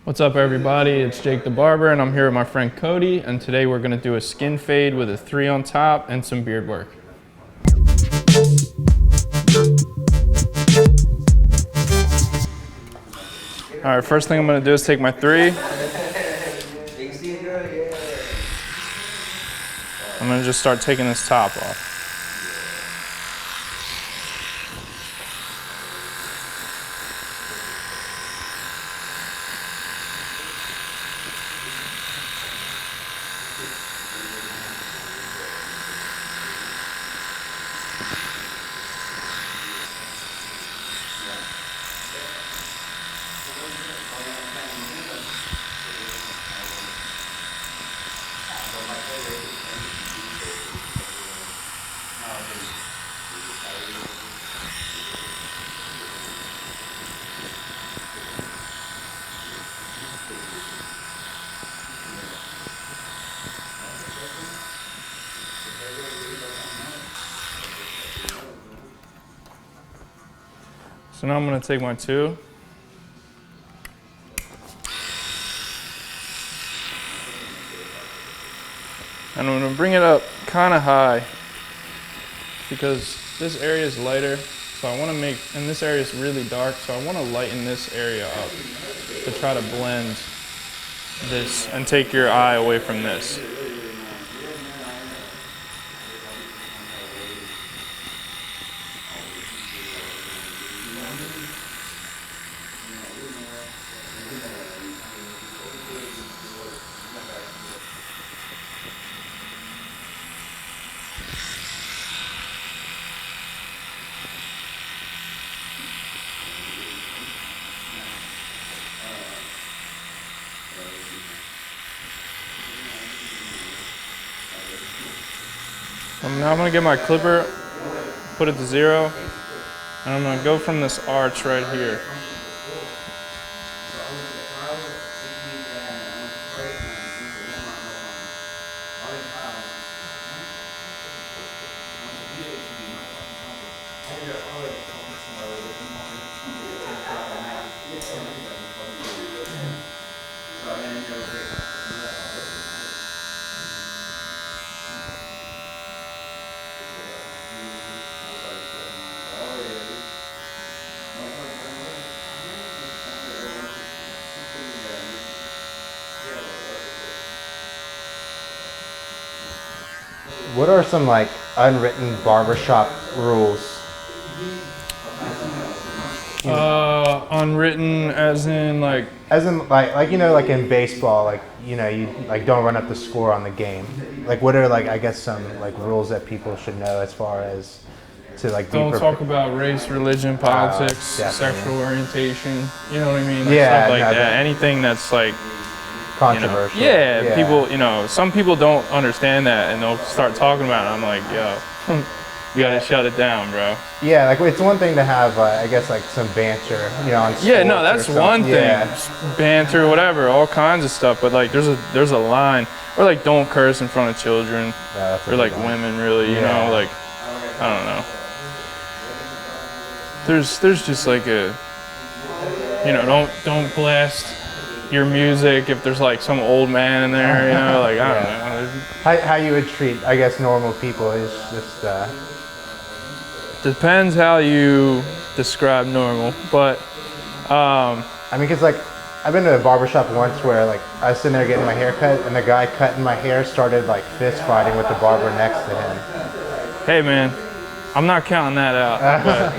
What's up everybody, it's Jake the Barber and I'm here with my friend Cody, and today we're gonna do a skin fade with a 3 on top and some beard work. Alright, first thing I'm gonna do is take my 3. I'm gonna just start taking this top off. So now I'm going to take my 2. And I'm going to bring it up kind of high because this area is lighter. So I want to make, and this area is really dark, so I want to lighten this area up to try to blend this and take your eye away from this. Now I'm going to get my clipper, put it to 0, and I'm going to go from this arch right here. What are some like unwritten barbershop rules? Unwritten as in like you know, like in baseball, like, you know, you like don't run up the score on the game. Like what are like, I guess, some like rules that people should know as far as to like don't talk about race, religion, politics, sexual orientation, you know what I mean? Like stuff like that. Anything that's like controversial. You know, yeah, people, you know, some people don't understand that and they'll start talking about it. I'm like, yo, you gotta shut it down, bro. Yeah, like it's one thing to have, I guess, like some banter, you know, on sports. Yeah, no, that's one thing. Yeah. Banter, whatever, all kinds of stuff. But like, there's a line, or like, don't curse in front of children, or like women, really, you know, like, I don't know. There's just like a, you know, don't blast your music if there's like some old man in there, you know, like I don't know. How you would treat, I guess, normal people is just depends how you describe normal, but I mean, because like I've been to a barbershop once where like I was sitting there getting my hair cut and the guy cutting my hair started like fist fighting with the barber next to him. Hey man, I'm not counting that out, but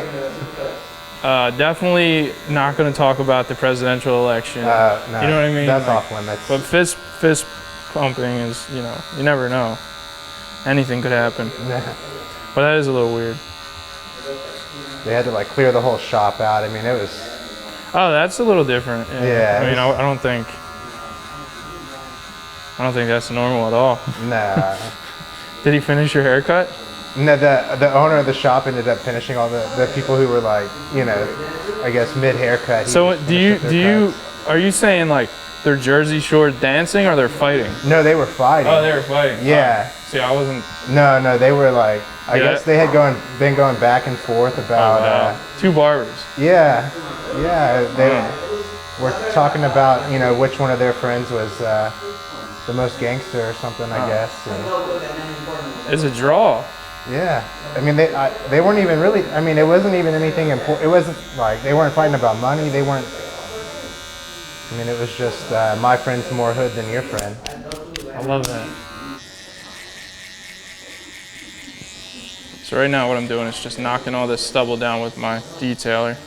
definitely not going to talk about the presidential election. No, you know what I mean? That's like, off limits. But fist pumping is, you know, you never know. Anything could happen. But that is a little weird. They had to like clear the whole shop out. I mean, it was. Oh, that's a little different. Yeah. I mean, I don't think that's normal at all. Nah. Did he finish your haircut? No, the owner of the shop ended up finishing all the people who were like, you know, I guess mid haircut. So are you saying like they're Jersey Shore dancing or they're fighting? No, they were fighting. Oh, they were fighting. Yeah. See, I wasn't. No, they were like, I guess they had been going back and forth about. Two barbers. Yeah. were talking about, you know, which one of their friends was the most gangster or something, I guess. And It's a draw. yeah, I mean, they weren't even really, I mean, it wasn't even anything important. It wasn't like they weren't fighting about money. They weren't, I mean, it was just my friend's more hood than your friend. I love that. So right now what I'm doing is just knocking all this stubble down with my detailer.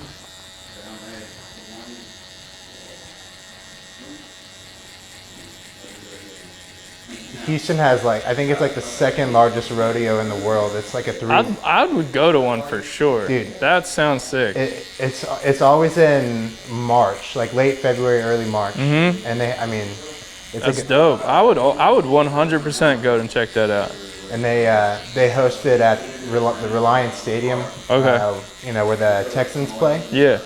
Houston has like, I think it's like the second largest rodeo in the world. It's like a I would go to one for sure. Dude, that sounds sick. It's always in March, like late February, early March. Mm-hmm. And they, I mean, it's That's like dope. I would 100% go and check that out. and they host it at the Reliance Stadium. Okay. You know, where the Texans play. Yeah.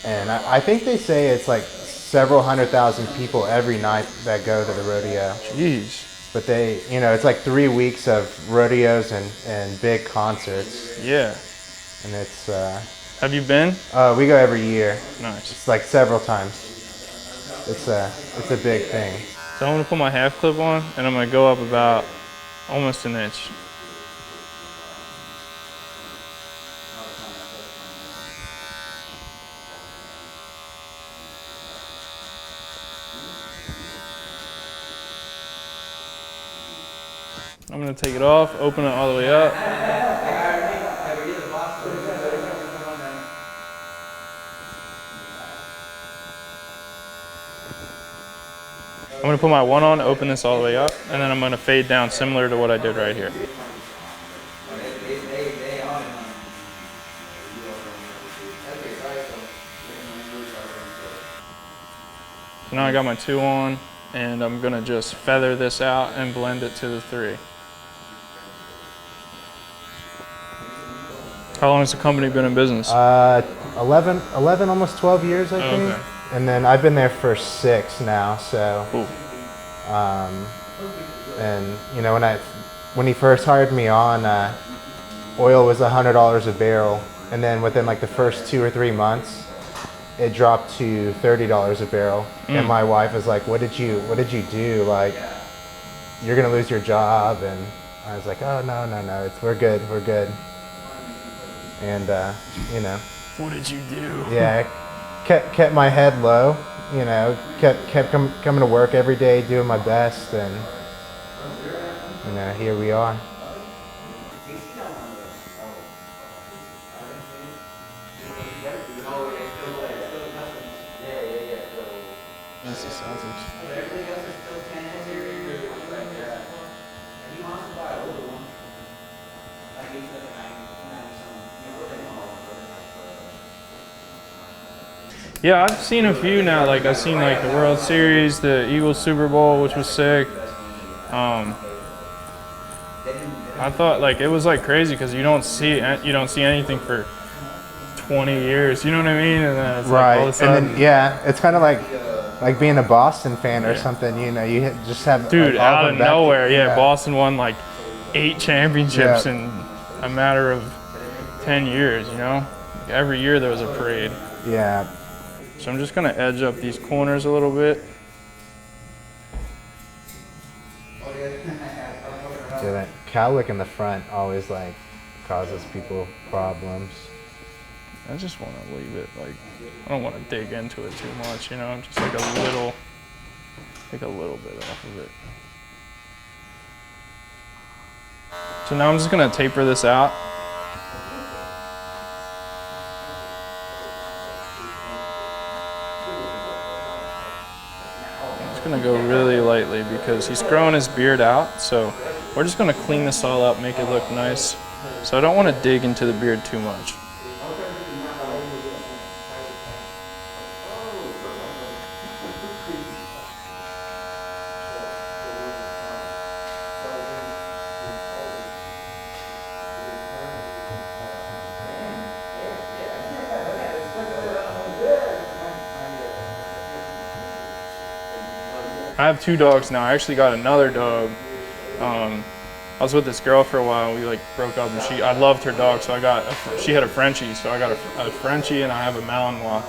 And I think they say it's like several 100,000 people every night that go to the rodeo. Jeez. But they, you know, it's like 3 weeks of rodeos and big concerts. Yeah. And it's. Have you been? We go every year. Nice. It's like several times. It's a big thing. So I'm gonna put my half clip on, and I'm gonna go up about almost an inch. I'm gonna take it off, open it all the way up. I'm gonna put my one on, open this all the way up, and then I'm gonna fade down similar to what I did right here. So now I got my 2 on, and I'm gonna just feather this out and blend it to the 3. How long has the company been in business? 11, almost 12 years, I think. Okay. And then I've been there for 6 now, so. Cool. And you know, when he first hired me on, oil was $100 a barrel, and then within like the first 2 or 3 months, it dropped to $30 a barrel. And my wife was like, "What did you do? Like, you're gonna lose your job." And I was like, "Oh no, we're good. And you know, What did you do? yeah, kept my head low. You know, kept coming to work every day, doing my best, and you know, here we are. That's the sausage. Yeah, I've seen a few now. Like I've seen like the World Series, the Eagles Super Bowl, which was sick. I thought like it was like crazy because you don't see anything for 20 years. You know what I mean? And then it's Right, like all of a sudden, and then yeah, it's kind of like being a Boston fan or something. You know, you just have dude, like, all out the of back- nowhere, yeah, Boston won like 8 championships Yeah. in a matter of 10 years. You know, every year there was a parade. Yeah. So I'm just gonna edge up these corners a little bit. Yeah, that cowlick in the front always like causes people problems. I just want to leave it like, I don't want to dig into it too much, you know, just like a little bit off of it. So now I'm just gonna taper this out. I'm just gonna go really lightly because he's growing his beard out, so we're just gonna clean this all up, make it look nice. So I don't want to dig into the beard too much. I have 2 dogs now. I actually got another dog. I was with this girl for a while. We like broke up, and I loved her dog, so she had a Frenchie, so I got a Frenchie, and I have a Malinois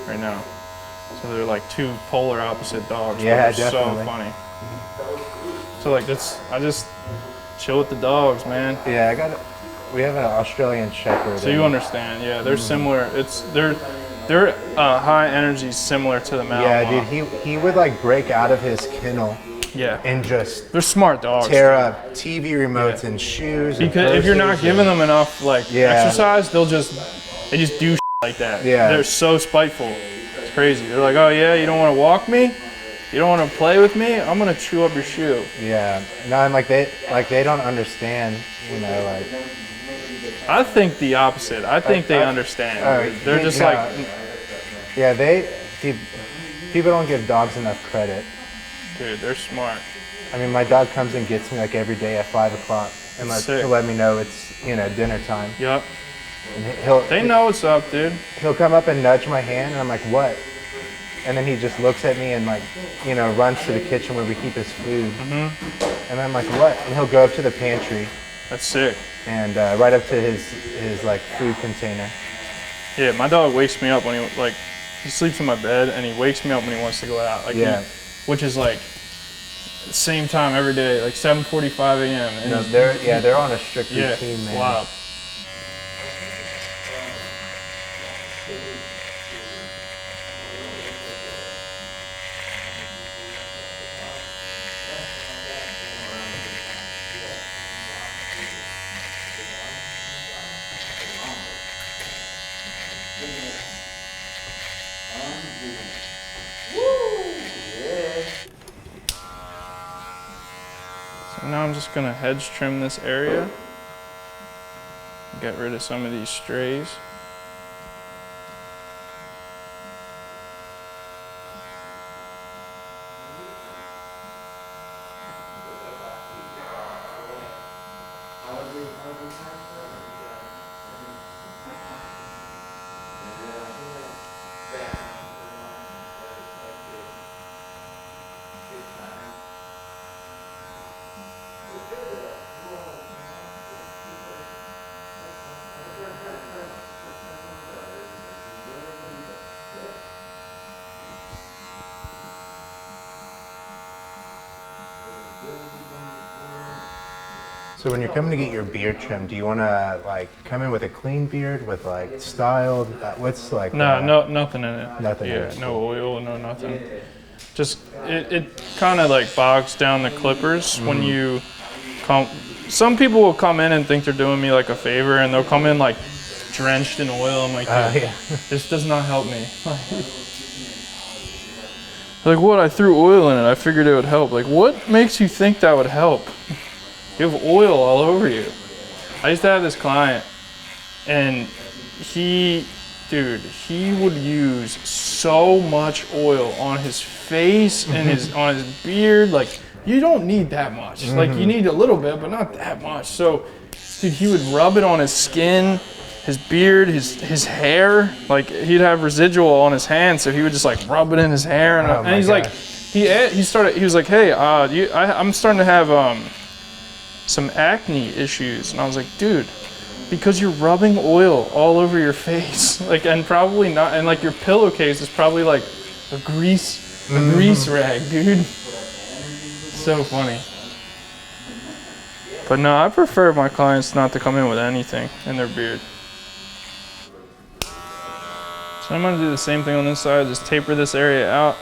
right now. So they're like two polar opposite dogs. Yeah, but they're definitely. so funny. So like I just chill with the dogs, man. Yeah, we have an Australian Shepherd. So you understand, yeah, they're similar. They're high energy similar to the Malinois. Yeah, dude, he would like break out of his kennel Yeah. and just They're smart dogs. tear up TV remotes and shoes. Because if you're not giving them enough like exercise, they just do like that. Yeah. They're so spiteful. It's crazy. They're like, oh yeah, you don't want to walk me? You don't want to play with me? I'm gonna chew up your shoe. Yeah. No, and they don't understand, you know, like. I think the opposite. I think they understand. They're just like. Yeah, people don't give dogs enough credit. Dude, they're smart. I mean, my dog comes and gets me like every day at 5 o'clock and to let me know it's, you know, dinner time. Yep. And they know what's up, dude. He'll come up and nudge my hand, and I'm like, what? And then he just looks at me and like, you know, runs to the kitchen where we keep his food. And I'm like, what? And he'll go up to the pantry. That's sick. And right up to his like food container. Yeah, my dog wakes me up when he sleeps in my bed, and he wakes me up when he wants to go out. Like which is like the same time every day, like 7:45 a.m. And no, they're on a strict routine, man. Wow. So now I'm just gonna hedge trim this area. Get rid of some of these strays. So when you're coming to get your beard trimmed, do you want to like come in with a clean beard with like styled? What's like? No, nothing in it. Nothing. Yeah, in it. no oil, no nothing. Just it kind of like bogs down the clippers when you come. Some people will come in and think they're doing me like a favor, and they'll come in like drenched in oil. I'm like, this does not help me. Like, what? I threw oil in it. I figured it would help. Like, what makes you think that would help? You have oil all over you. I used to have this client, and he would use so much oil on his face and on his beard. Like, you don't need that much. Like, you need a little bit, but not that much. So, dude, he would rub it on his skin, his beard, his hair. Like, he'd have residual on his hand, so he would just like rub it in his hair. And he's like, he was like, hey, I'm starting to have some acne issues. And I was like, dude, because you're rubbing oil all over your face. Like, and probably not, and like your pillowcase is probably like a grease rag, dude. So funny. But no, I prefer my clients not to come in with anything in their beard. So I'm gonna do the same thing on this side, just taper this area out.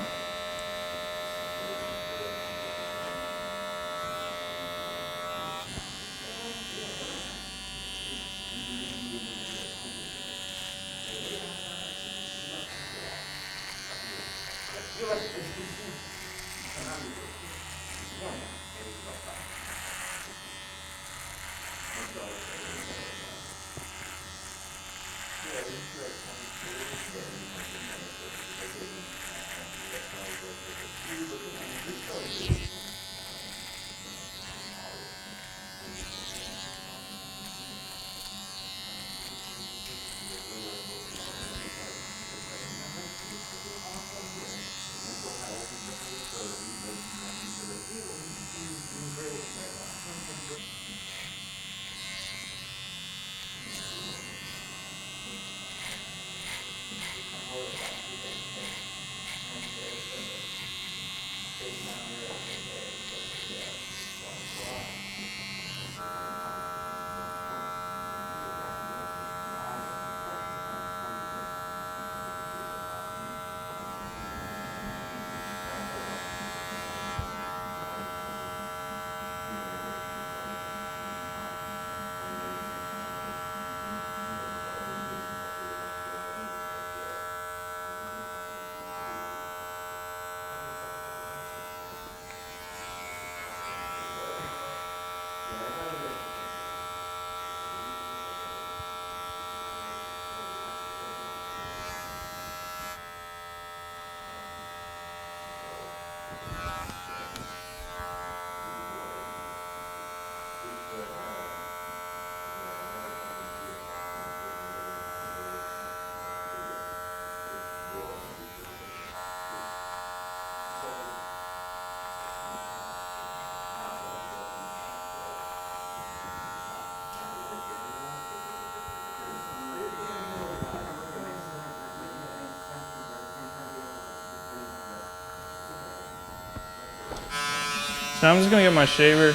Now I'm just gonna get my shaver,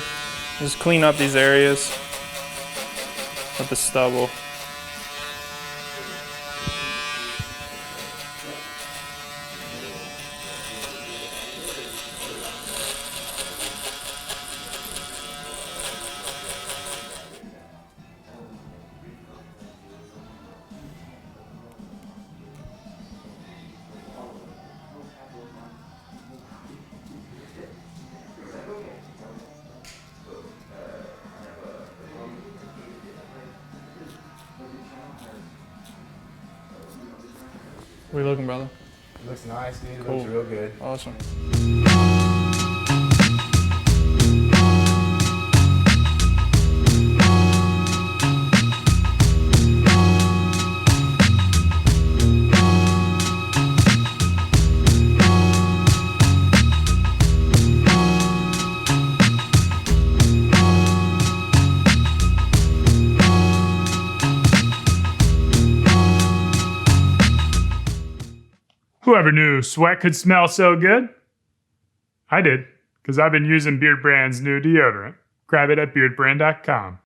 just clean up these areas with the stubble. What are you looking, brother? It looks nice, dude. It Cool. looks real good. Awesome. Whoever knew sweat could smell so good? I did, because I've been using Beardbrand's new deodorant. Grab it at beardbrand.com.